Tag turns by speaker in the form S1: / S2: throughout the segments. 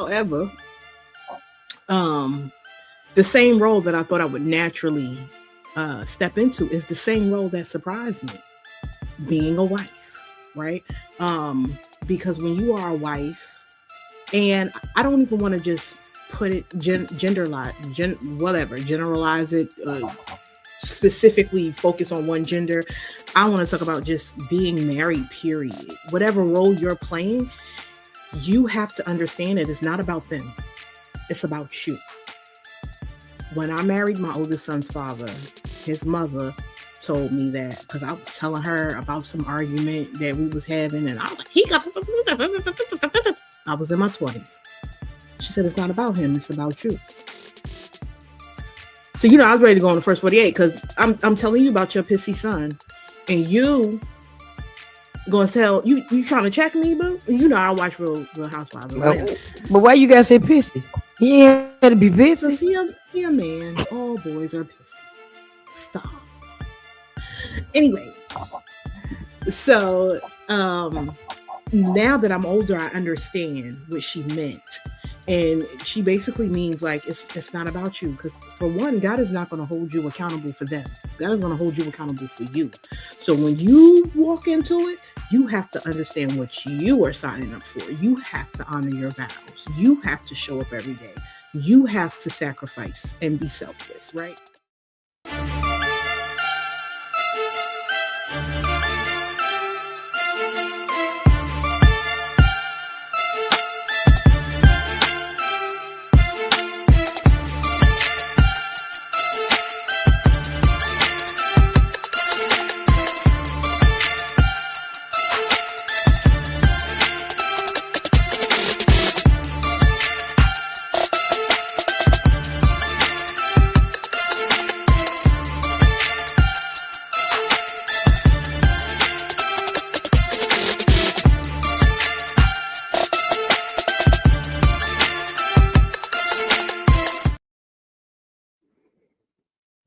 S1: However, the same role that I thought I would naturally step into is the same role that surprised me, being a wife, right? Because when you are a wife, and I don't even want to just put it generalize it, specifically focus on one gender. I want to talk about just being married, period. Whatever role you're playing, you have to understand it. It's not about them. It's about you. When I married my oldest son's father, his mother told me that because I was telling her about some argument that we was having, and I was like, I was in my 20s. She said, it's not about him, it's about you. So, I was ready to go on the first 48 because I'm telling you about your pissy son, and you gonna tell you trying to check me, boo? I watch Real Housewives.
S2: But why you guys say pissy? He ain't had to be pissy.
S1: He a man. All boys are pissy. Stop. Anyway, so now that I'm older, I understand what she meant. And she basically means like, it's not about you. Because for one, God is not going to hold you accountable for them. God is going to hold you accountable for you. So when you walk into it, you have to understand what you are signing up for. You have to honor your vows. You have to show up every day. You have to sacrifice and be selfless, right?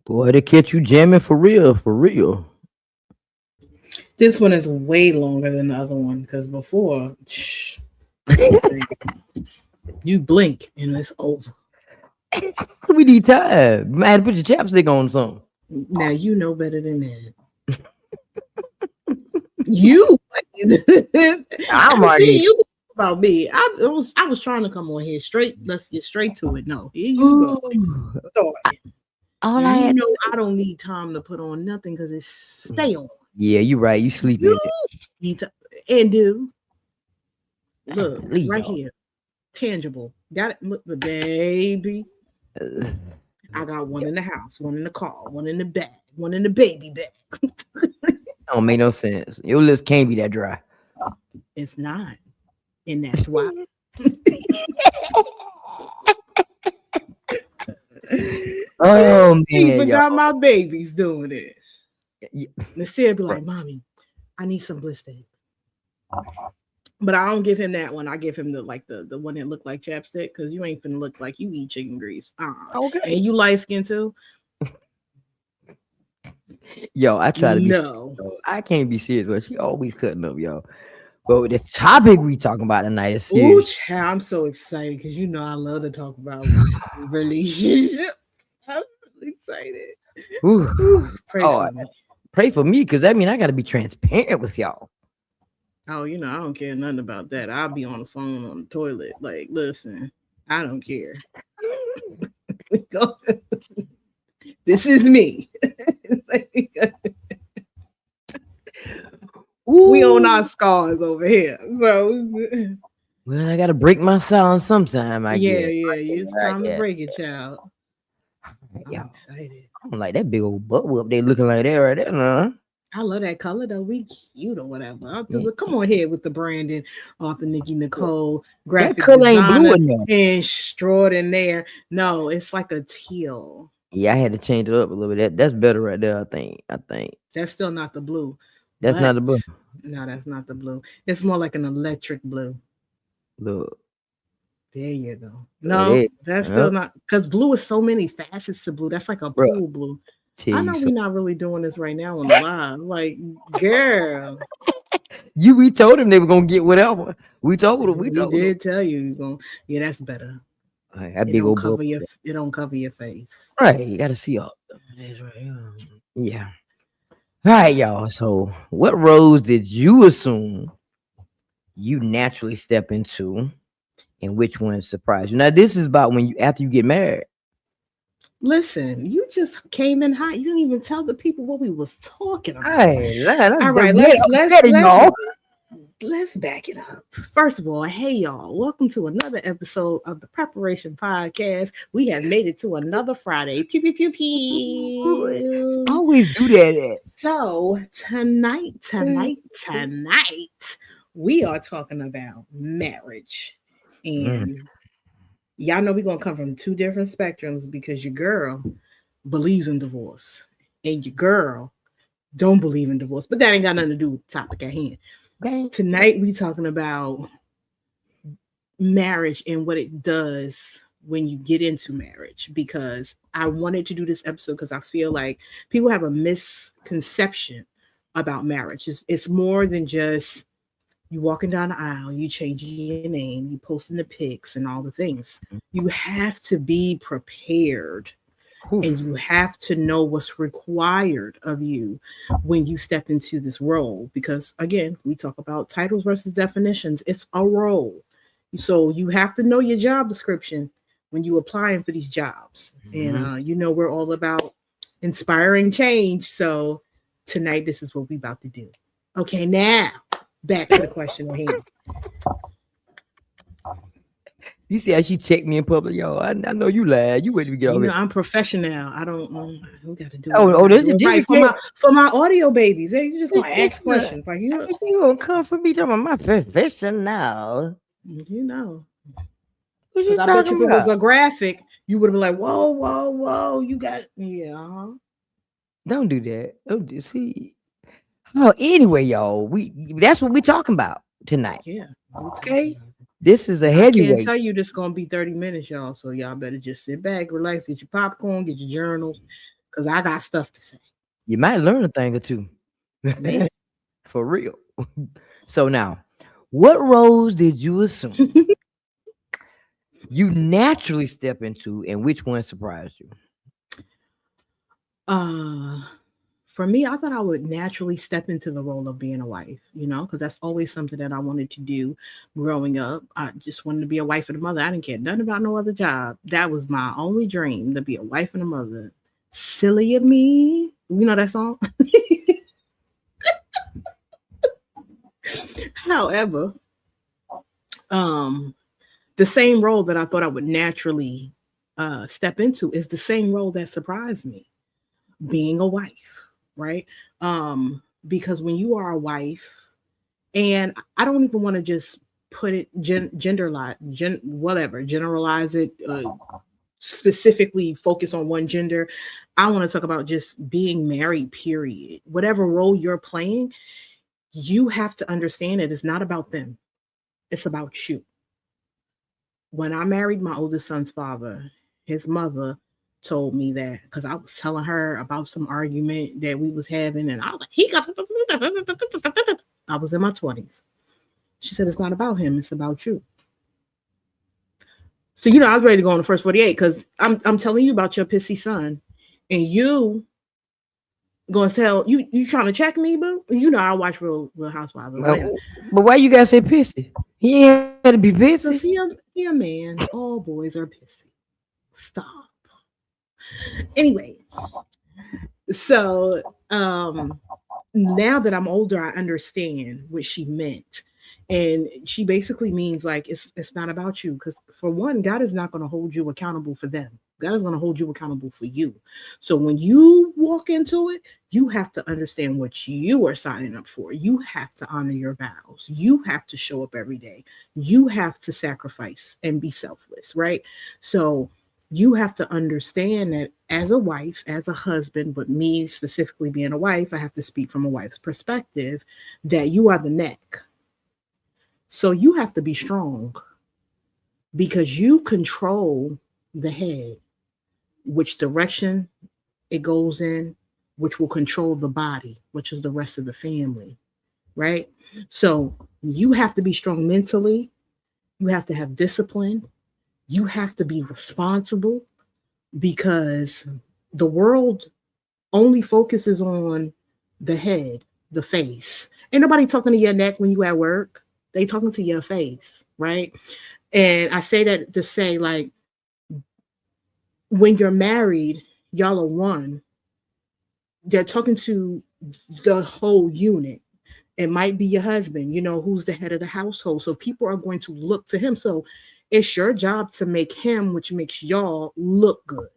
S2: Boy, they catch you jamming for real, for real.
S1: This one is way longer than the other one because before, you blink and it's over.
S2: We need time. You might have to put your chapstick on something.
S1: Now you know better than that. You,
S2: I'm already.
S1: You about me. I was trying to come on here straight. Let's get straight to it. No, here you go. I don't need time to put on nothing because it's stay on.
S2: Yeah, you're right. You sleeping.
S1: And do look right here, tangible. Got it. Look, the baby. I got one in the house, one in the car, one in the bag, one in the baby bag.
S2: Don't make no sense. Your lips can't be that dry.
S1: It's not, and that's why.
S2: Oh man,
S1: even got my babies doing it. Nasir be like, "Mommy, I need some blister." But I don't give him that one. I give him the one that looked like chapstick because you ain't gonna look like you eat chicken grease. Okay, and you light skin too.
S2: Yo, I try to be. No, I can't be serious, but she always cutting up, yo. But the topic we talking about tonight is serious.
S1: Ooh, I'm so excited because I love to talk about relationships. I'm really excited.
S2: Pray for me because that means I got to be transparent with y'all.
S1: Oh, I don't care nothing about that. I'll be on the phone on the toilet. Like, listen, I don't care. This is me. We own our scars over here. So,
S2: well, I gotta break my silence sometime. I guess.
S1: Yeah. It's time to break it, child. I'm excited.
S2: I'm like that big old butt whoop. They looking like that right there, huh?
S1: I love that color though. We cute or whatever. Come on here with the Brandon, Arthur, Nikki, Nicole, graphic that color ain't blue enough. Extraordinaire. No, it's like a teal.
S2: Yeah, I had to change it up a little bit. That's better right there. I think.
S1: That's still not the blue.
S2: That's not the blue.
S1: No, that's not the blue. It's more like an electric blue.
S2: Look.
S1: There you go. No, that's still not, because blue is so many facets to blue. That's like a pool blue. I know we're not really doing this right now on the live. Like, girl.
S2: We told them they were gonna get whatever. We told them.
S1: We did tell you you're gonna. Yeah, that's better.
S2: That big old book.
S1: It don't cover your face.
S2: Right, you gotta see all. That's right. Yeah. All right, y'all. So, what roles did you assume you naturally step into, and which one surprised you? Now, this is about when you after you get married.
S1: Listen, you just came in hot. You didn't even tell the people what we was talking about.
S2: Hey,
S1: all right, let's back it up. First of all, hey y'all, welcome to another episode of the PrepHEration Podcast. We have made it to another Friday. Pew pew pew pew.
S2: Always do that.
S1: So tonight, we are talking about marriage, and y'all know we're gonna come from two different spectrums because your girl believes in divorce, and your girl don't believe in divorce. But that ain't got nothing to do with the topic at hand. Okay. Tonight we talking about marriage and what it does when you get into marriage, because I wanted to do this episode because I feel like people have a misconception about marriage. It's more than just you walking down the aisle, you changing your name, you posting the pics and all the things. You have to be prepared. And you have to know what's required of you when you step into this role. Because again, we talk about titles versus definitions. It's a role. So you have to know your job description when you're applying for these jobs. And we're all about inspiring change. So tonight, this is what we're about to do. Okay, now back to the question at hand.
S2: You see how she checked me in public, y'all. I know you lied. You wouldn't get over it.
S1: I'm professional. I don't. We got to do.
S2: This
S1: for my audio babies. They just gonna ask questions like you
S2: gonna come for me talking about my professional.
S1: You know.
S2: What you
S1: I bet you if it was a graphic, you would have been like, whoa, you got
S2: Don't do that. Don't see. Oh, anyway, y'all. That's what we talking about tonight.
S1: Yeah.
S2: Okay. This is a heavyweight.
S1: I can't tell you this is gonna be 30 minutes, y'all. So y'all better just sit back, relax, get your popcorn, get your journal, because I got stuff to say.
S2: You might learn a thing or two. For real. So now, what roles did you assume you naturally step into, and which one surprised you?
S1: For me, I thought I would naturally step into the role of being a wife, because that's always something that I wanted to do growing up. I just wanted to be a wife and a mother. I didn't care nothing about no other job. That was my only dream, to be a wife and a mother. Silly of me. You know that song? However, the same role that I thought I would naturally step into is the same role that surprised me, being a wife. Right? Because when you are a wife, and I don't even want to just put it generalize it, specifically focus on one gender. I want to talk about just being married, period. Whatever role you're playing, you have to understand it. It's not about them. It's about you. When I married my oldest son's father, his mother told me that because I was telling her about some argument that we was having, and I was like, I was in my 20s. She said, it's not about him, it's about you. So I was ready to go on the first 48 because I'm telling you about your pissy son, and you gonna tell you trying to check me, boo. I watch Real Housewives.
S2: But why you guys say pissy? He ain't had to be pissy.
S1: He a man. All boys are pissy. Stop. Anyway, so now that I'm older, I understand what she meant. And she basically means like it's not about you, because for one, God is not going to hold you accountable for them. God is going to hold you accountable for you. So when you walk into it, you have to understand what you are signing up for. You have to honor your vows. You have to show up every day. You have to sacrifice and be selfless, right? So you have to understand that as a wife, as a husband, but me specifically being a wife, I have to speak from a wife's perspective, that you are the neck. So you have to be strong because you control the head, which direction it goes in, which will control the body, which is the rest of the family, right? So you have to be strong mentally, you have to have discipline, you have to be responsible, because the world only focuses on the head, the face. Ain't nobody talking to your neck when you at work. They talking to your face, right? And I say that to say, like, when you're married, y'all are one. They're talking to the whole unit. It might be your husband, who's the head of the household. So people are going to look to him. So it's your job to make him, which makes y'all look good.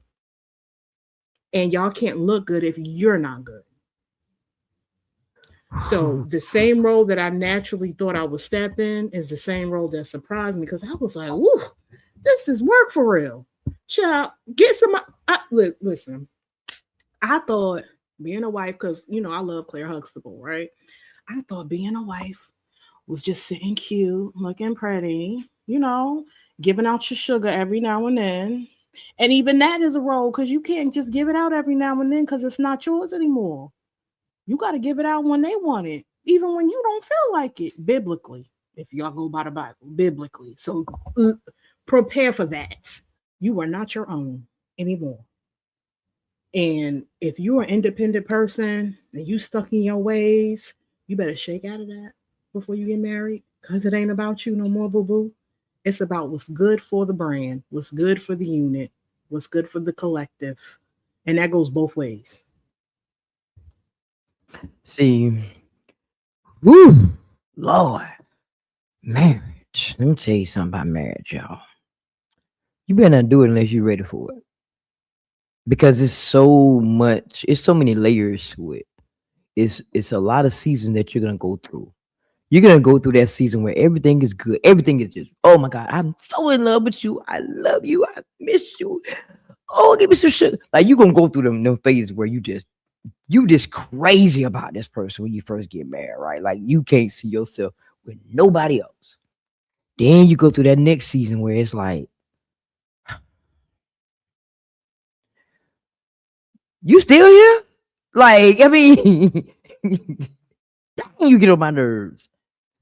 S1: And y'all can't look good if you're not good. So the same role that I naturally thought I would step in is the same role that surprised me, because I was like, "Woo, this is work for real." Child, get some. Listen, I thought being a wife, because I love Claire Huxtable, right? I thought being a wife was just sitting cute, looking pretty, giving out your sugar every now and then. And even that is a role, because you can't just give it out every now and then, because it's not yours anymore. You got to give it out when they want it, even when you don't feel like it, biblically, if y'all go by the Bible, biblically. So prepare for that. You are not your own anymore. And if you're an independent person and you stuck in your ways, you better shake out of that before you get married, because it ain't about you no more, boo-boo. It's about what's good for the brand, what's good for the unit, what's good for the collective. And that goes both ways.
S2: See, woo, Lord, marriage. Let me tell you something about marriage, y'all. You better not do it unless you're ready for it. Because it's so many layers to it. It's a lot of seasons that you're gonna go through. You're gonna go through that season where everything is good. Everything is just, oh my God, I'm so in love with you. I love you. I miss you. Oh, give me some sugar. Like, you're gonna go through them phases where you just crazy about this person when you first get married, right? Like, you can't see yourself with nobody else. Then you go through that next season where it's like, you still here? Like, I mean, you get on my nerves.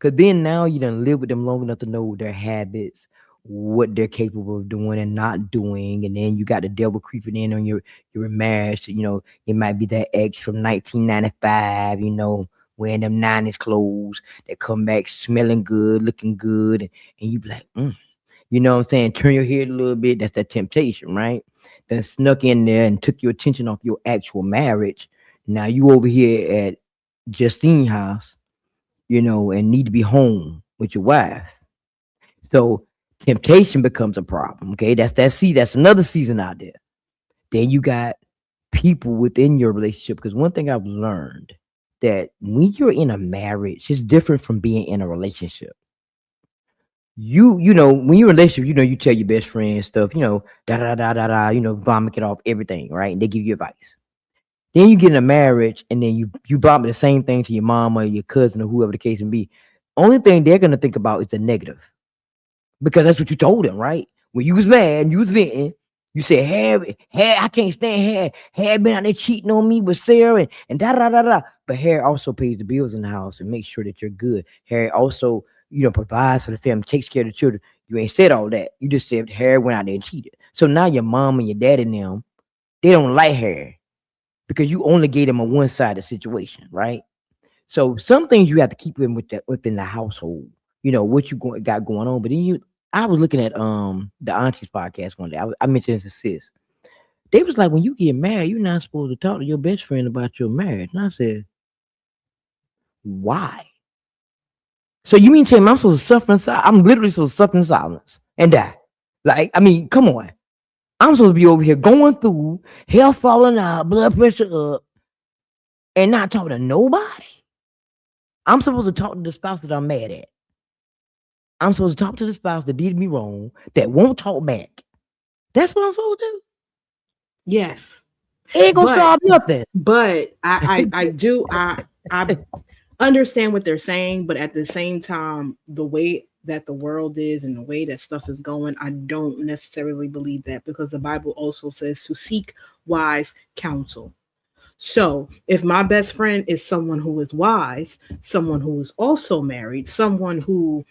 S2: Cause then now you done live with them long enough to know their habits, what they're capable of doing and not doing, and then you got the devil creeping in on your marriage. It might be that ex from 1995. Wearing them 90s clothes that come back smelling good, looking good, and you be like, you know what I'm saying? Turn your head a little bit. That's that temptation, right? That snuck in there and took your attention off your actual marriage. Now you over here at Justine house, and need to be home with your wife. So temptation becomes a problem. Okay, that's another season out there. Then you got people within your relationship. Because one thing I've learned, that when you're in a marriage, it's different from being in a relationship. When you're in a relationship, you tell your best friend stuff, da da da da da, vomit it off everything, right? And they give you advice. Then you get in a marriage, and then you vomit the same thing to your mom or your cousin or whoever the case may be. Only thing they're gonna think about is the negative, because that's what you told them, right? When you was mad, you was venting. You said, Harry, I can't stand Harry. Harry been out there cheating on me with Sarah and da da da da. But Harry also pays the bills in the house and makes sure that you're good. Harry also, provides for the family, takes care of the children. You ain't said all that. You just said Harry went out there and cheated. So now your mom and your dad and them, they don't like Harry, because you only gave them a one-sided situation, right? So some things you have to keep within the household. What got going on. But then I was looking at the Aunties podcast one day. I mentioned this to sis. They was like, when you get married, you're not supposed to talk to your best friend about your marriage. And I said, why? So you mean to tell me I'm supposed to suffer in silence? I'm literally supposed to suffer in silence and die. Like, I mean, come on. I'm supposed to be over here going through, hair falling out, blood pressure up, and not talking to nobody. I'm supposed to talk to the spouse that I'm mad at. I'm supposed to talk to the spouse that did me wrong, that won't talk back. That's what I'm supposed to do.
S1: Yes.
S2: It ain't gonna solve nothing.
S1: But I understand what they're saying, but at the same time, the way that the world is and the way that stuff is going, I don't necessarily believe that, because the Bible also says to seek wise counsel. So if my best friend is someone who is wise, someone who is also married, someone who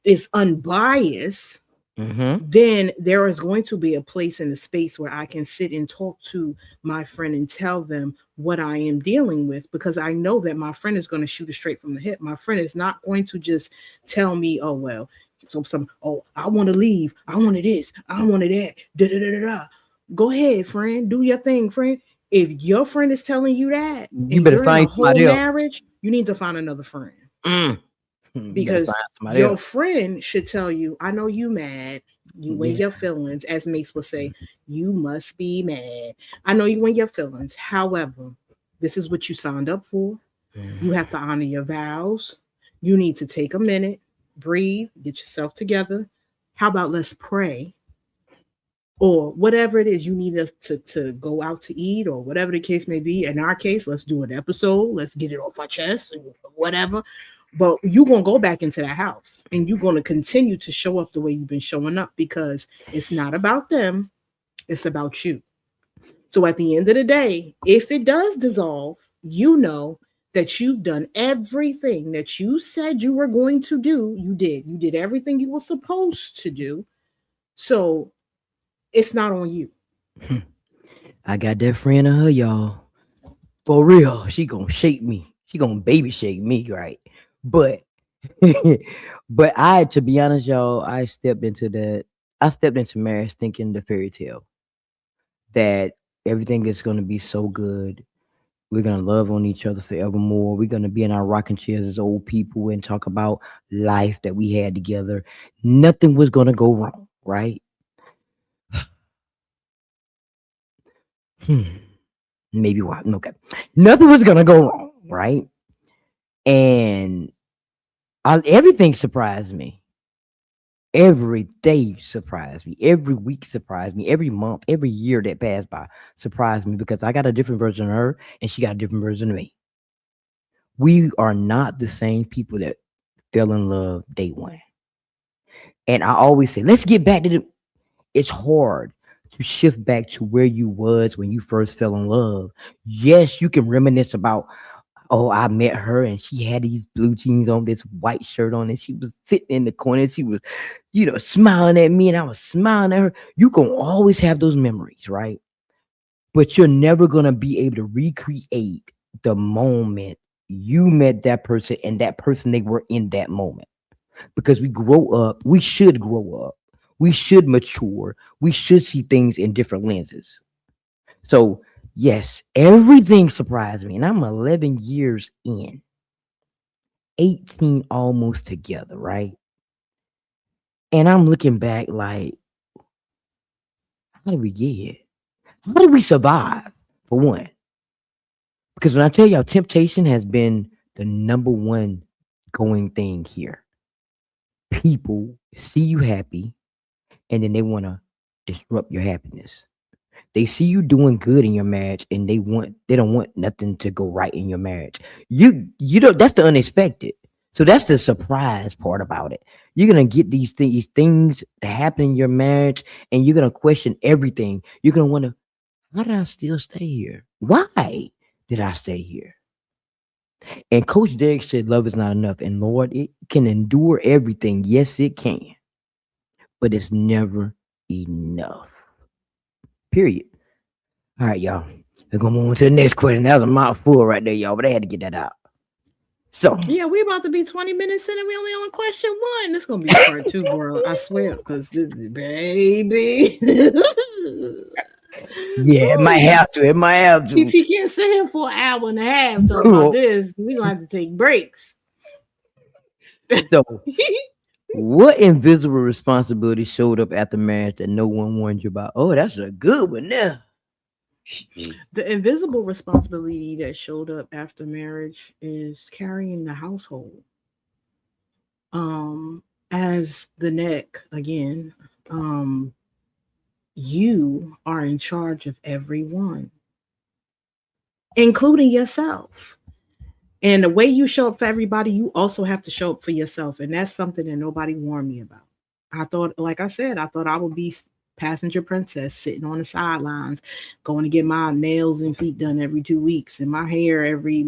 S1: is unbiased,
S2: Mm-hmm.
S1: then there is going to be a place in the space where I can sit and talk to my friend and tell them what I am dealing with, because I know that my friend is going to shoot it straight from the hip. My friend is not going to just tell me, oh, well, oh, I want to leave. I wanted this. I wanted that. Da, da, da, da, da. Go ahead, friend. Do your thing, friend. If your friend is telling you that
S2: You
S1: and
S2: better
S1: you're in a
S2: find
S1: whole
S2: somebody else.
S1: marriage, you need to find another friend,
S2: Mm. You better
S1: because
S2: find somebody
S1: your
S2: else.
S1: friend should tell you, I know you mad. You in
S2: Yeah.
S1: your feelings, as Mace would say, you must be mad. I know you in your feelings. However, this is what you signed up for. You have to honor your vows. You need to take a minute, breathe, get yourself together. How about let's pray? Or whatever it is you need us to go out to eat, or whatever the case may be. In our case, let's do an episode. Let's get it off our chest, whatever. But you're going to go back into that house and you're going to continue to show up the way you've been showing up, because it's not about them, it's about you. So at the end of the day, if it does dissolve, you know that you've done everything that you said you were going to do. You did everything you were supposed to do. So it's not on you.
S2: I got that friend of her, y'all. For real. She gonna shake me. She gonna baby shake me, right? But but to be honest, y'all, I stepped into marriage thinking the fairy tale that everything is gonna be so good. We're gonna love on each other forevermore. We're gonna be in our rocking chairs as old people and talk about life that we had together. Nothing was gonna go wrong, right? Hmm. Maybe what? Okay. Nothing was gonna go wrong, right? And everything surprised me. Every day surprised me. Every week surprised me. Every month, every year that passed by surprised me, because I got a different version of her and she got a different version of me. We are not the same people that fell in love day one. And I always say, let's get back to it's hard to shift back to where you was when you first fell in love. Yes, you can reminisce about, oh, I met her and she had these blue jeans on, this white shirt on, and she was sitting in the corner. She was, smiling at me and I was smiling at her. You can always have those memories, right? But you're never going to be able to recreate the moment you met that person and that person they were in that moment. Because we should grow up. We should mature. We should see things in different lenses. So, yes, everything surprised me. And I'm 11 years in, 18 almost together, right? And I'm looking back like, how did we get here? How did we survive, for one? Because when I tell y'all, temptation has been the number one going thing here. People see you happy and then they want to disrupt your happiness. They see you doing good in your marriage and they don't want nothing to go right in your marriage. You don't That's the unexpected. So that's the surprise part about it. You're gonna get these things that happen in your marriage and you're gonna question everything. You're gonna wonder, how did I still stay here? Why did I stay here? And Coach Derek said love is not enough. And Lord, it can endure everything. Yes, it can, but it's never enough. Period. All right, y'all. We're gonna move on to the next question. That was a mouthful right there, y'all, but I had to get that out. So
S1: Yeah, we about to be 20 minutes in and we only on question one. This gonna be part two, bro. I swear, because baby.
S2: yeah, it might
S1: Ooh,
S2: have to. It might have to.
S1: PT can't sit here for an hour and a half talking about this. We're gonna have to take breaks.
S2: So what invisible responsibility showed up after marriage that no one warned you about? Oh, that's a good one now.
S1: The invisible responsibility that showed up after marriage is carrying the household. Um, as the neck again, um, you are in charge of everyone, including yourself. And the way you show up for everybody, you also have to show up for yourself. And that's something that nobody warned me about. I thought, like I said, I thought I would be passenger princess sitting on the sidelines, going to get my nails and feet done every 2 weeks and my hair every,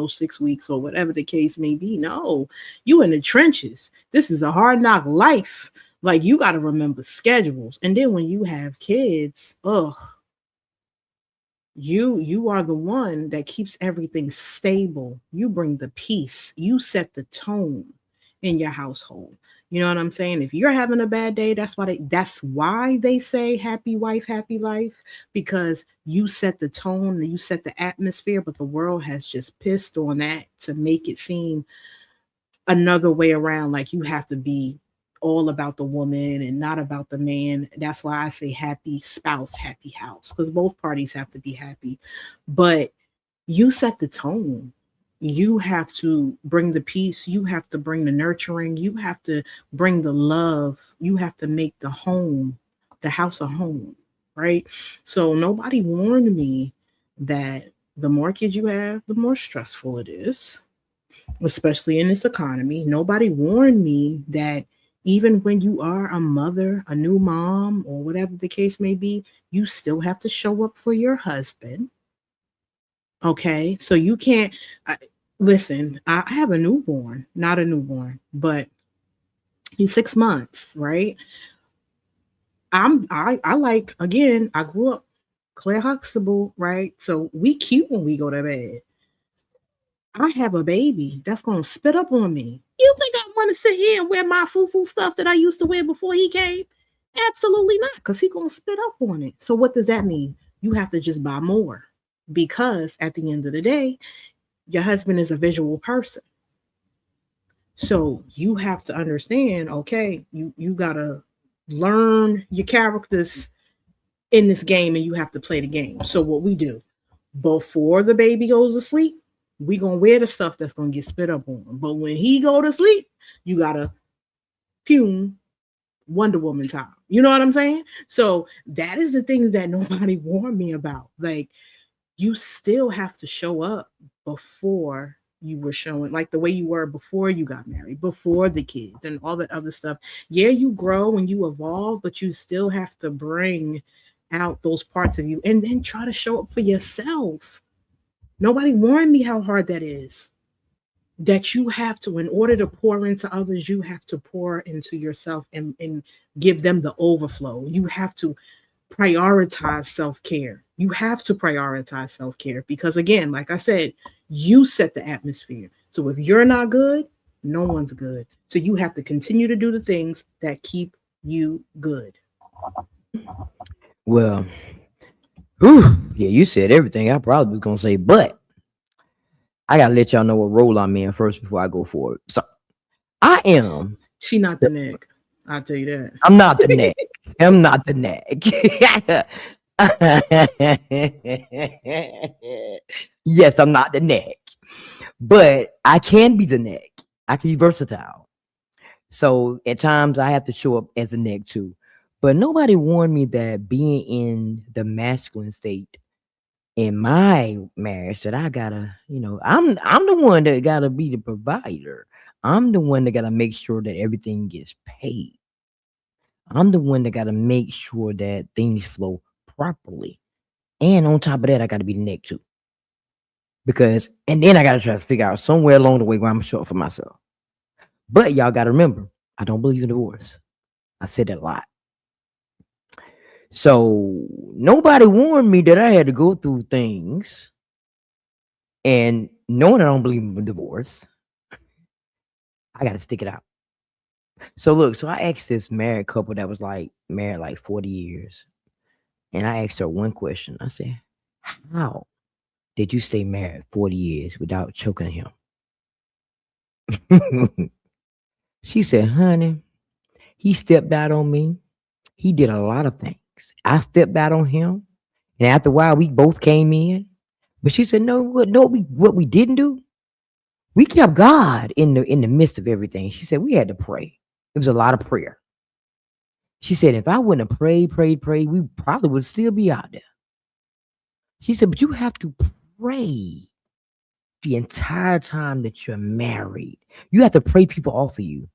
S1: 6 weeks or whatever the case may be. No, you in the trenches. This is a hard knock life. Like you got to remember schedules. And then when you have kids, you are the one that keeps everything stable. You bring the peace. You set the tone in your household. You know what I'm saying? If you're having a bad day, that's why they say happy wife, happy life, because you set the tone and you set the atmosphere, but the world has just pissed on that to make it seem another way around, like you have to be all about the woman and not about the man. That's why I say happy spouse, happy house, because both parties have to be happy. But you set the tone. You have to bring the peace. You have to bring the nurturing. You have to bring the love. You have to make the house a home, right? So nobody warned me that the more kids you have, the more stressful it is, especially in this economy. Nobody warned me that even when you are a mother, a new mom, or whatever the case may be, you still have to show up for your husband. Okay. So you can't listen. I have a newborn, not a newborn, but he's 6 months, right? I like, again, I grew up Claire Huxtable, right? So we cute when we go to bed. I have a baby that's gonna spit up on me. You think I want to sit here and wear my foo-foo stuff that I used to wear before he came? Absolutely not, because he gonna spit up on it. So what does that mean? You have to just buy more, because at the end of the day, your husband is a visual person. So you have to understand, okay, you gotta learn your characters in this game and you have to play the game. So what we do before the baby goes to sleep, we gonna wear the stuff that's gonna get spit up on. But when he go to sleep, you gotta fume Wonder Woman time. You know what I'm saying? So that is the things that nobody warned me about. Like you still have to show up before you were showing, like the way you were before you got married, before the kids and all that other stuff. Yeah, you grow and you evolve, but you still have to bring out those parts of you and then try to show up for yourself. Nobody warned me how hard that is. That you have to, in order to pour into others, you have to pour into yourself and give them the overflow. You have to prioritize self-care. You have to prioritize self-care because, again, like I said, you set the atmosphere. So if you're not good, no one's good. So you have to continue to do the things that keep you good.
S2: Well, whew, yeah, you said everything I probably was gonna say, but I gotta let y'all know what role I'm in first before I go forward. So I am.
S1: She not the neck. I'll tell you that.
S2: I'm not the neck. I'm not the neck. Yes, I'm not the neck, but I can be the neck. I can be versatile. So at times I have to show up as a neck too. But nobody warned me that being in the masculine state in my marriage that I gotta, I'm the one that gotta be the provider. I'm the one that gotta make sure that everything gets paid. I'm the one that gotta make sure that things flow properly. And on top of that, I gotta be the neck too. And then I gotta try to figure out somewhere along the way where I'm short for myself. But y'all gotta remember, I don't believe in divorce. I said that a lot. So nobody warned me that I had to go through things. And knowing I don't believe in divorce, I got to stick it out. So look, I asked this married couple that was like married like 40 years. And I asked her one question. I said, how did you stay married 40 years without choking him? She said, honey, he stepped out on me. He did a lot of things. I stepped out on him. And after a while, we both came in. But she said, what we didn't do, we kept God in the midst of everything. She said, we had to pray. It was a lot of prayer. She said, if I wouldn't have prayed, we probably would still be out there. She said, but you have to pray the entire time that you're married. You have to pray people off of you,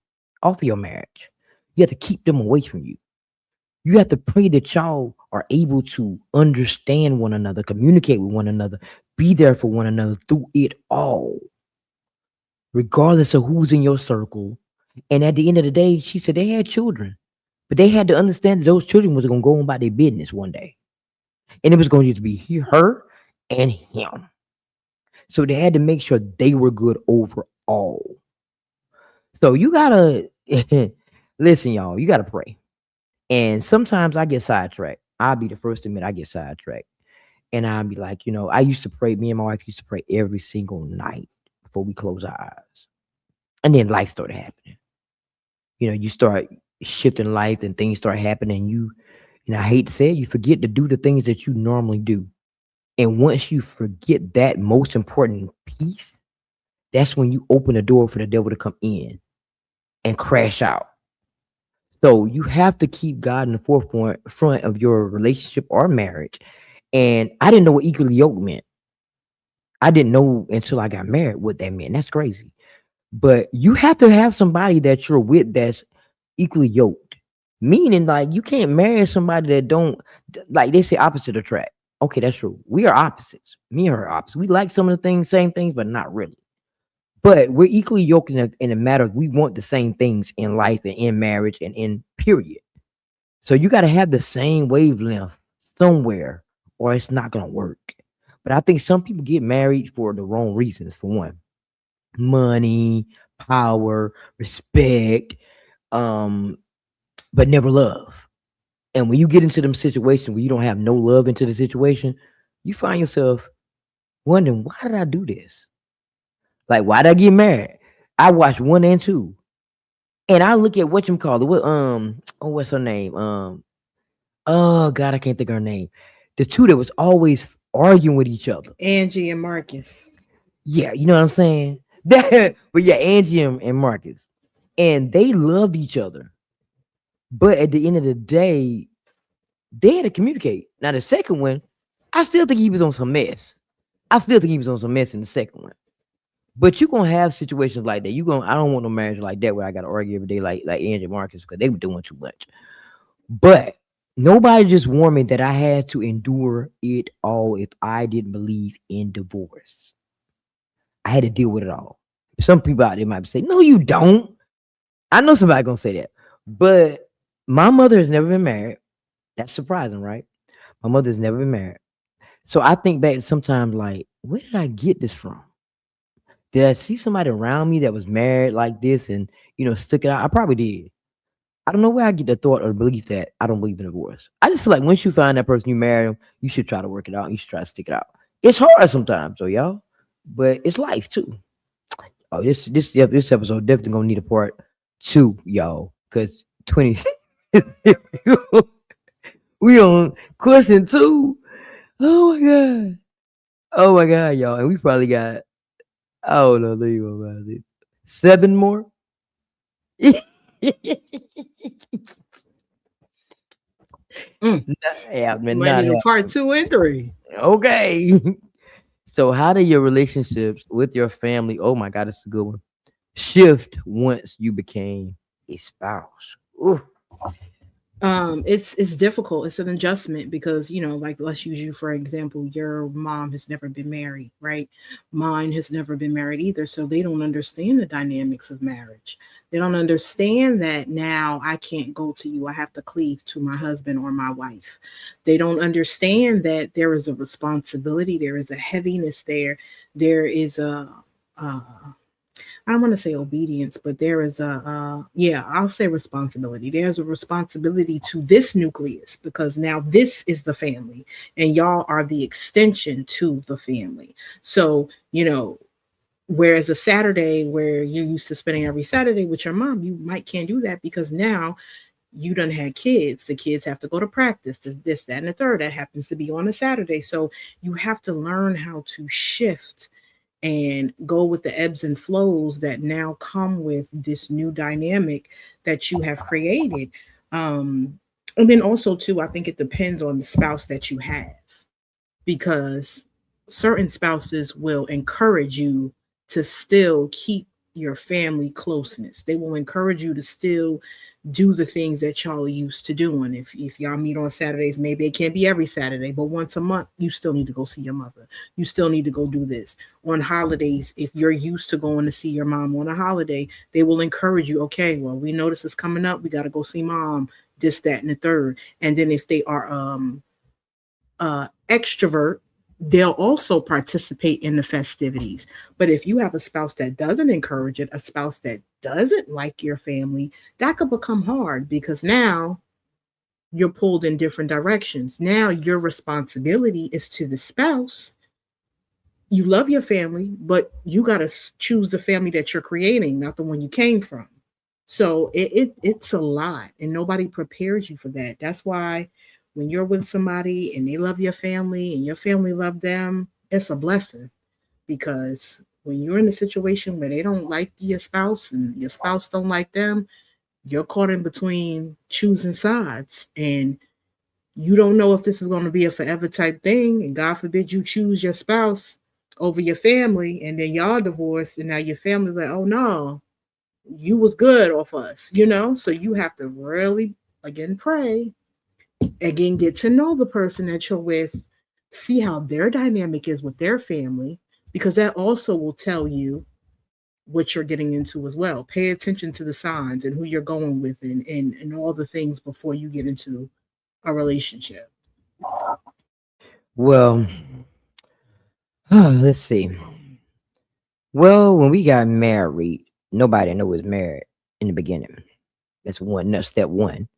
S2: off of your marriage. You have to keep them away from you. You have to pray that y'all are able to understand one another, communicate with one another, be there for one another through it all, regardless of who's in your circle. And at the end of the day, she said they had children, but they had to understand that those children was going to go on about their business one day. And it was going to be her and him. So they had to make sure they were good overall. So you gotta listen, y'all. You gotta pray. And sometimes I get sidetracked. I'll be the first to admit I get sidetracked. And I'll be like, I used to pray. Me and my wife used to pray every single night before we close our eyes. And then life started happening. You start shifting life and things start happening. I hate to say it, you forget to do the things that you normally do. And once you forget that most important piece, that's when you open the door for the devil to come in and crash out. So you have to keep God in the forefront front of your relationship or marriage. And I didn't know what equally yoked meant. I didn't know until I got married what that meant. That's crazy. But you have to have somebody that you're with that's equally yoked. Meaning, like, you can't marry somebody that don't, like they say, opposite attract. Okay, that's true. We are opposites. Me and her are opposites. We like some of the things, same things, but not really. But we're equally yoked in a matter of we want the same things in life and in marriage and in period. So you got to have the same wavelength somewhere or it's not going to work. But I think some people get married for the wrong reasons. For one, money, power, respect, but never love. And when you get into them situations where you don't have no love into the situation, you find yourself wondering, why did I do this? Like, why did I get married? I watched 1 and 2. And I look at whatchamacallit. What's her name? Oh God, I can't think of her name. The two that was always arguing with each other.
S1: Angie and Marcus.
S2: Yeah, you know what I'm saying? But yeah, Angie and Marcus. And they loved each other. But at the end of the day, they had to communicate. Now, the second one, I still think he was on some mess. I still think he was on some mess in the second one. But you're gonna have situations like that. I don't want no marriage like that where I gotta argue every day like Angie and Marcus because they were doing too much. But nobody just warned me that I had to endure it all if I didn't believe in divorce. I had to deal with it all. Some people out there might say, no, you don't. I know somebody gonna say that. But my mother has never been married. That's surprising, right? My mother's never been married. So I think back sometimes like, where did I get this from? Did I see somebody around me that was married like this and, stuck it out? I probably did. I don't know where I get the thought or the belief that I don't believe in divorce. I just feel like once you find that person you marry them, you should try to work it out. You should try to stick it out. It's hard sometimes, though, y'all, but it's life too. Oh, this episode definitely gonna need a part 2, y'all, because 20 we on question 2. Oh my god. Oh my god, y'all. And we probably got, I don't know, there you go about it. 7 more. Yeah, man,
S1: Might need a part 2 and 3.
S2: Okay. So how do your relationships with your family, oh my god, it's a good one, shift once you became a spouse? Ooh.
S1: It's difficult. It's an adjustment because, like, let's use you for example. Your mom has never been married, right? Mine has never been married either, so they don't understand the dynamics of marriage. They don't understand that now I can't go to you, I have to cleave to my husband or my wife. They don't understand that there is a responsibility, there is a heaviness there is a I don't want to say obedience, but there is I'll say responsibility. There's a responsibility to this nucleus because now this is the family and y'all are the extension to the family. So, whereas a Saturday where you're used to spending every Saturday with your mom, you might can't do that because now you done had kids. The kids have to go to practice, this, that, and the third. That happens to be on a Saturday. So you have to learn how to shift and go with the ebbs and flows that now come with this new dynamic that you have created. And then also too, I think it depends on the spouse that you have, because certain spouses will encourage you to still keep your family closeness. They will encourage you to still do the things that y'all are used to doing. If y'all meet on Saturdays, maybe it can't be every Saturday, but once a month, you still need to go see your mother. You still need to go do this. On holidays, if you're used to going to see your mom on a holiday, they will encourage you, okay, well, we know this is coming up. We got to go see mom, this, that, and the third. And then if they are extrovert, they'll also participate in the festivities. But if you have a spouse that doesn't encourage it, a spouse that doesn't like your family, that could become hard because now you're pulled in different directions. Now your responsibility is to the spouse. You love your family, but you got to choose the family that you're creating, not the one you came from. So it's a lot, and nobody prepares you for that. That's why when you're with somebody and they love your family and your family love them, it's a blessing. Because when you're in a situation where they don't like your spouse and your spouse don't like them, you're caught in between choosing sides, and you don't know if this is going to be a forever type thing. And God forbid you choose your spouse over your family, and then y'all divorced, and now your family's like, oh no, you was good off us, you know? So you have to really, again, pray, again, get to know the person that you're with, see how their dynamic is with their family, because that also will tell you what you're getting into as well. Pay attention to the signs and who you're going with, and all the things before you get into a relationship.
S2: Well, let's see. Well, when we got married, nobody knew was married in the beginning. That's step one.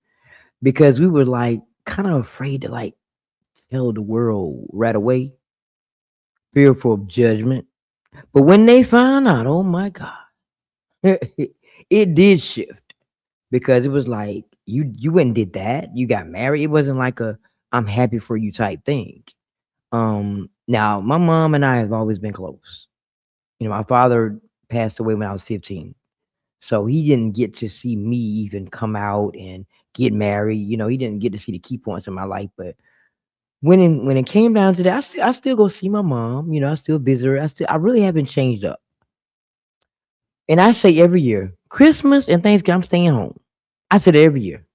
S2: Because we were like kind of afraid to like tell the world right away, fearful of judgment. But when they found out, oh my God, it did shift because it was like you went and did that. You got married. It wasn't like a I'm happy for you type thing. Now my mom and I have always been close. My father passed away when I was 15. So he didn't get to see me even come out and get married. He didn't get to see the key points in my life. But when it came down to that, I still go see my mom. I still visit her. I really haven't changed up. And I say every year, Christmas and Thanksgiving, I'm staying home. I said it every year.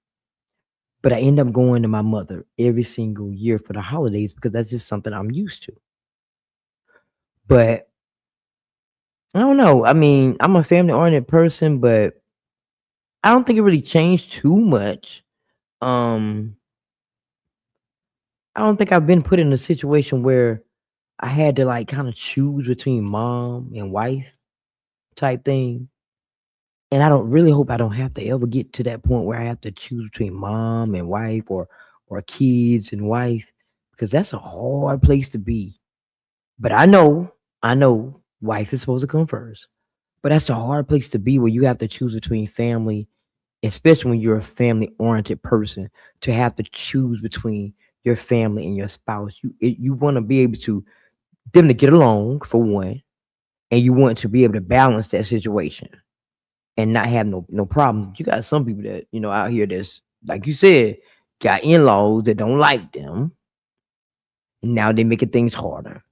S2: But I end up going to my mother every single year for the holidays because that's just something I'm used to. But I don't know. I mean, I'm a family oriented person, but I don't think it really changed too much. Um, I don't think I've been put in a situation where I had to like kind of choose between mom and wife type thing. And I don't really hope I don't have to ever get to that point where I have to choose between mom and wife or kids and wife because that's a hard place to be. But I know wife is supposed to come first. But that's a hard place to be where you have to choose between family, especially when you're a family oriented person, to have to choose between your family and your spouse. You want to be able to them to get along for one, and you want to be able to balance that situation and not have no problem. You got some people that out here that's like you said got in laws that don't like them, and now they're making things harder.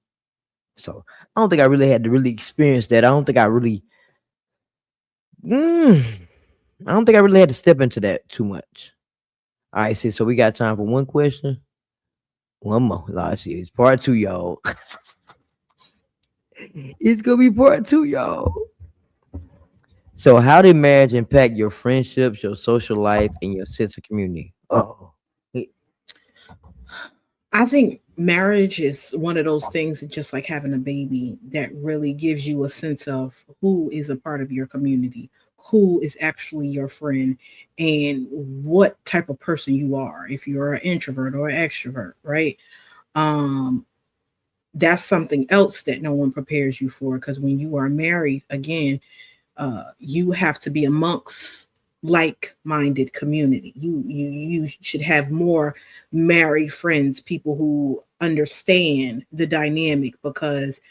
S2: So I don't think I really had to really experience that. I don't think I really. Mm, I don't think I really had to step into that too much. All right, see, so we got time for one question. One more. Let's see. It's part two, y'all. It's gonna be part two, y'all. So, how did marriage impact your friendships, your social life, and your sense of community? Oh,
S1: I think marriage is one of those things, just like having a baby, that really gives you a sense of who is a part of your community, who is actually your friend, and what type of person you are, if you're an introvert or an extrovert, right? Um, that's something else that no one prepares you for, because when you are married, again, you have to be amongst like-minded community. You should have more married friends, people who understand the dynamic, because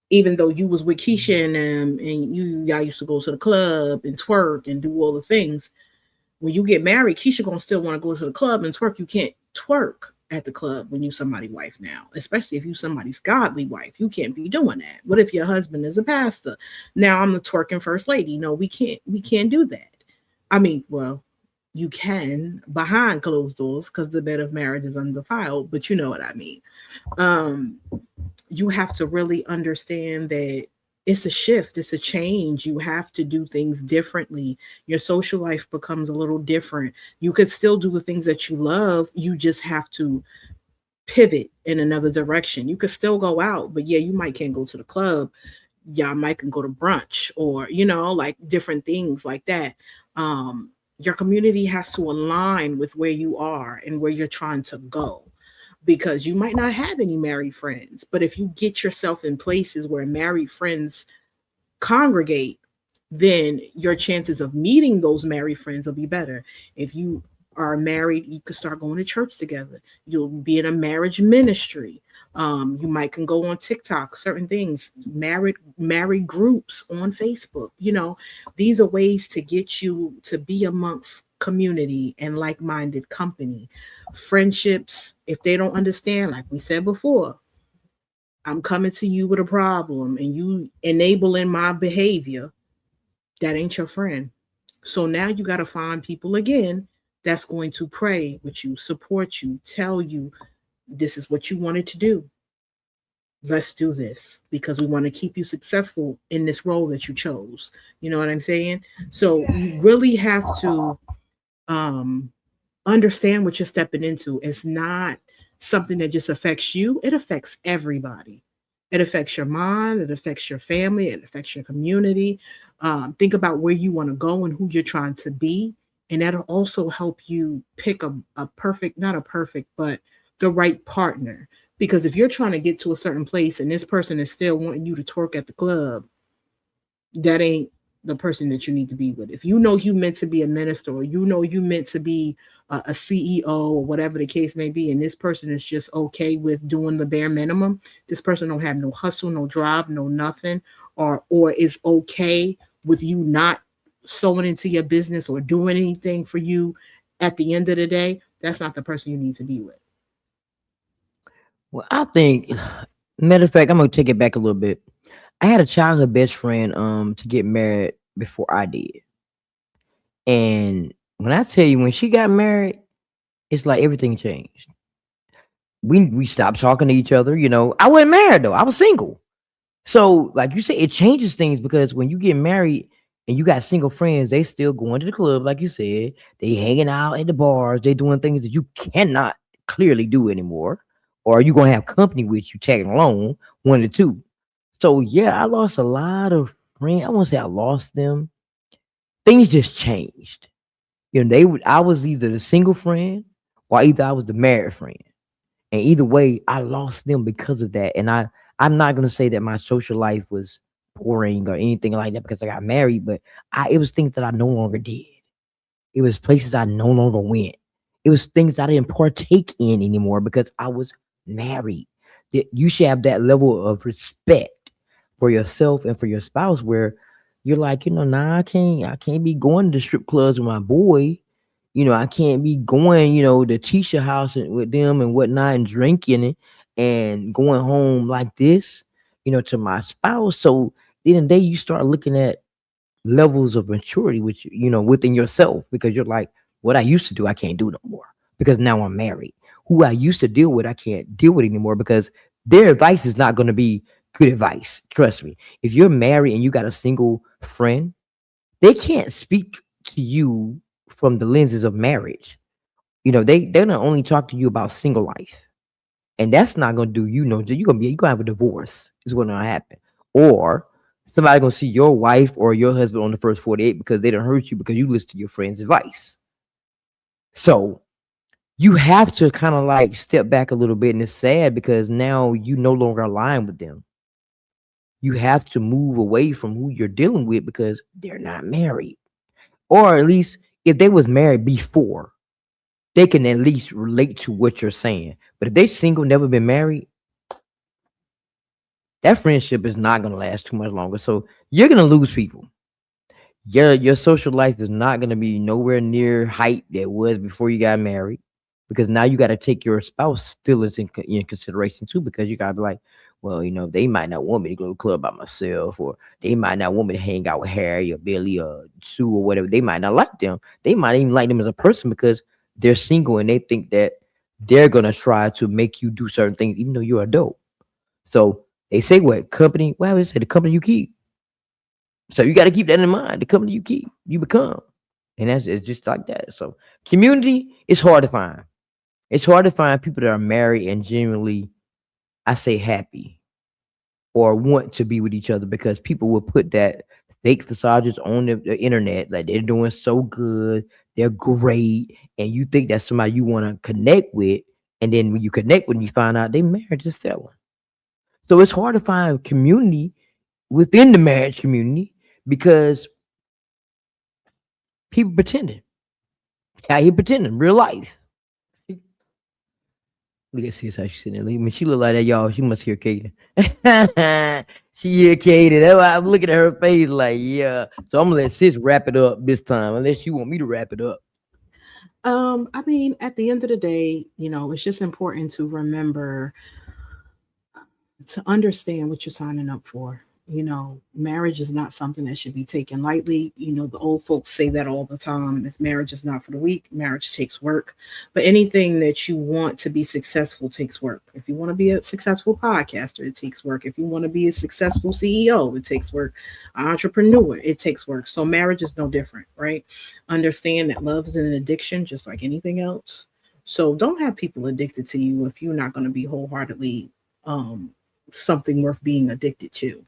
S1: even though you was with Keisha and and y'all used to go to the club and twerk and do all the things, when you get married, Keisha gonna still want to go to the club and twerk. You can't twerk at the club when you somebody's wife now, especially if you somebody's godly wife. You can't be doing that. What if your husband is a pastor? Now I'm the twerking first lady. No, we can't do that. I mean, well, you can behind closed doors because the bed of marriage is undefiled, but you know what I mean. Um, you have to really understand that it's a shift, it's a change. You have to do things differently. Your social life becomes a little different. You could still do the things that you love. You just have to pivot in another direction. You could still go out, but yeah, you might can't go to the club. Y'all might can go to brunch or, like different things like that. Your community has to align with where you are and where you're trying to go, because you might not have any married friends. But if you get yourself in places where married friends congregate, then your chances of meeting those married friends will be better. If you are married, you could start going to church together. You'll be in a marriage ministry. You might can go on TikTok, certain things, married groups on Facebook. These are ways to get you to be amongst community and like-minded company. Friendships, if they don't understand, like we said before, I'm coming to you with a problem and you enabling my behavior, that ain't your friend. So now you got to find people again that's going to pray with you, support you, tell you this is what you wanted to do. Let's do this because we want to keep you successful in this role that you chose. You know what I'm saying? So you really have to um, understand what you're stepping into. It's not something that just affects you, it affects everybody. It affects your mind, it affects your family, it affects your community. Think about where you want to go and who you're trying to be. And that'll also help you pick a perfect, not a perfect, but the right partner. Because if you're trying to get to a certain place and this person is still wanting you to twerk at the club, that ain't the person that you need to be with. If you know you meant to be a minister, or you know you meant to be a CEO or whatever the case may be, and this person is just okay with doing the bare minimum, this person don't have no hustle, no drive, no nothing, or is okay with you not sewing into your business or doing anything for you at the end of the day, that's not the person you need to be with.
S2: Well, I think, matter of fact, I'm gonna take it back a little bit. I had a childhood best friend to get married before I did. And when I tell you, when she got married, it's like everything changed. We stopped talking to each other. I wasn't married though. I was single. So, like you said, it changes things because when you get married and you got single friends, they still going to the club, like you said. They hanging out at the bars. They doing things that you cannot clearly do anymore. Or you gonna have company with you tagging along, one or two. So yeah, I lost a lot of friends. I won't say I lost them. Things just changed. I was either the single friend or either I was the married friend. And either way, I lost them because of that. And I'm not gonna say that my social life was boring or anything like that because I got married, but it was things that I no longer did. It was places I no longer went. It was things I didn't partake in anymore because I was married. That you should have that level of respect for yourself and for your spouse where you're like, nah, I can't be going to strip clubs with my boy. I can't be going, to Tisha house with them and whatnot and drinking it and going home like this, to my spouse. So then the day you start looking at levels of maturity, which within yourself, because you're like, what I used to do, I can't do no more because now I'm married. Who I used to deal with, I can't deal with anymore because their advice is not going to be good advice. Trust me. If you're married and you got a single friend, they can't speak to you from the lenses of marriage. They're not only talk to you about single life, and that's not gonna do you no. You're gonna have a divorce. Is what's gonna happen, or somebody gonna see your wife or your husband on the first 48 because they don't hurt you because you listen to your friend's advice. So you have to kind of like step back a little bit, and it's sad because now you no longer align with them. You have to move away from who you're dealing with because they're not married, or at least if they was married before, they can at least relate to what you're saying. But if they're single, never been married, that friendship is not going to last too much longer. So you're going to lose people. Your social life is not going to be nowhere near height that was before you got married. because now you got to take your spouse feelings in consideration too, because you got to be like, well, they might not want me to go to the club by myself, or they might not want me to hang out with Harry or Billy or Sue or whatever. They might not like them. They might even like them as a person because they're single and they think that they're gonna try to make you do certain things, even though you're adult. So they say what company? Well, they say the company you keep. So you got to keep that in mind. The company you keep, you become, and it's just like that. So community is hard to find. It's hard to find people that are married and genuinely, I say, happy or want to be with each other, because people will put that fake facades on the internet, like they're doing so good, they're great, and you think that's somebody you want to connect with, and then when you connect with them, you find out they married is selling. So it's hard to find community within the marriage community because people pretending. Out here pretending, real life. Look at sis how she's sitting there. When she look like that, y'all, she must hear Katie. She hear Katie. That's why I'm looking at her face like, yeah. So I'm gonna let sis wrap it up this time, unless you want me to wrap it up.
S1: I mean, at the end of the day, it's just important to remember to understand what you're signing up for. Marriage is not something that should be taken lightly. The old folks say that all the time. If marriage is not for the weak, marriage takes work. But anything that you want to be successful takes work. If you want to be a successful podcaster, it takes work. If you want to be a successful CEO, it takes work. An entrepreneur, it takes work. So marriage is no different, right? Understand that love is an addiction, just like anything else. So don't have people addicted to you if you're not going to be wholeheartedly something worth being addicted to.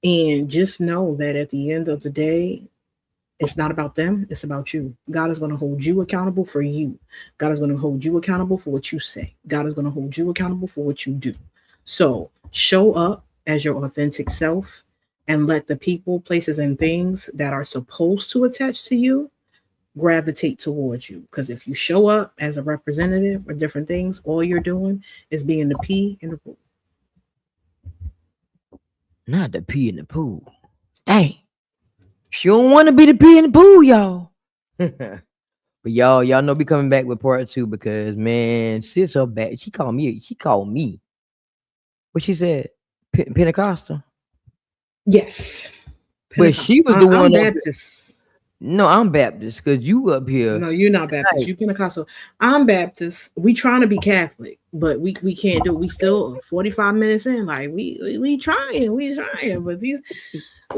S1: And just know that at the end of the day, it's not about them, it's about you. God is going to hold you accountable for you. God is going to hold you accountable for what you say. God is going to hold you accountable for what you do. So show up as your authentic self and let the people, places, and things that are supposed to attach to you gravitate towards you. Because if you show up as a representative or different things, all you're doing is being the P in the pool.
S2: Not the pee in the pool. Hey, she don't want to be the pee in the pool, y'all. But y'all know be coming back with part 2 because man, sis her back. She called me. What she said? Pentecostal.
S1: Yes.
S2: But she was the one.
S1: I'm Baptist.
S2: No, I'm Baptist because you up here.
S1: No, you're not Baptist. Right. You Pentecostal. I'm Baptist. We trying to be Catholic, but we can't do it. We still 45 minutes in. Like we trying, but we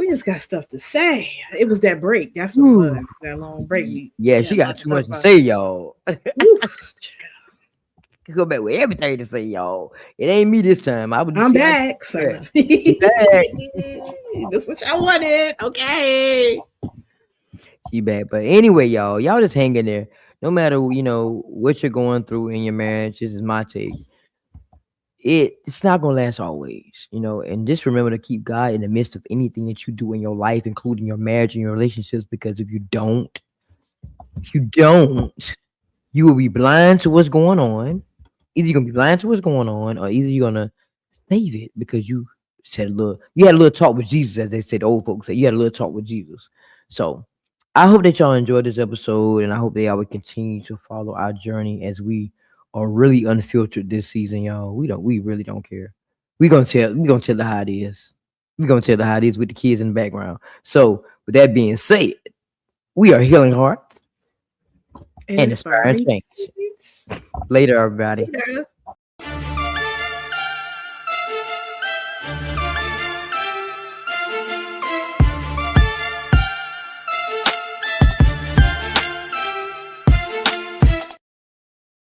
S1: just got stuff to say. It was that break. That's what it was. That long break.
S2: Yeah, she got too much to say, y'all. Go back with everything to say, y'all. It ain't me this time.
S1: I'm back. Back. That's what y'all wanted. Okay.
S2: She back. But anyway, y'all just hang in there. No matter what you're going through in your marriage, this is my take. It's not gonna last always, and just remember to keep God in the midst of anything that you do in your life, including your marriage and your relationships, because if you don't, you will be blind to what's going on. Either you're gonna be blind to what's going on, or either you're gonna save it because you had a little talk with Jesus, as they said, the old folks say. You had a little talk with Jesus. So I hope that y'all enjoyed this episode, and I hope that y'all will continue to follow our journey as we are really unfiltered this season, y'all. We really don't care. We're gonna tell the how it is. We're gonna tell the how it is with the kids in the background. So with that being said, we are healing hearts and inspiring change. Later, everybody.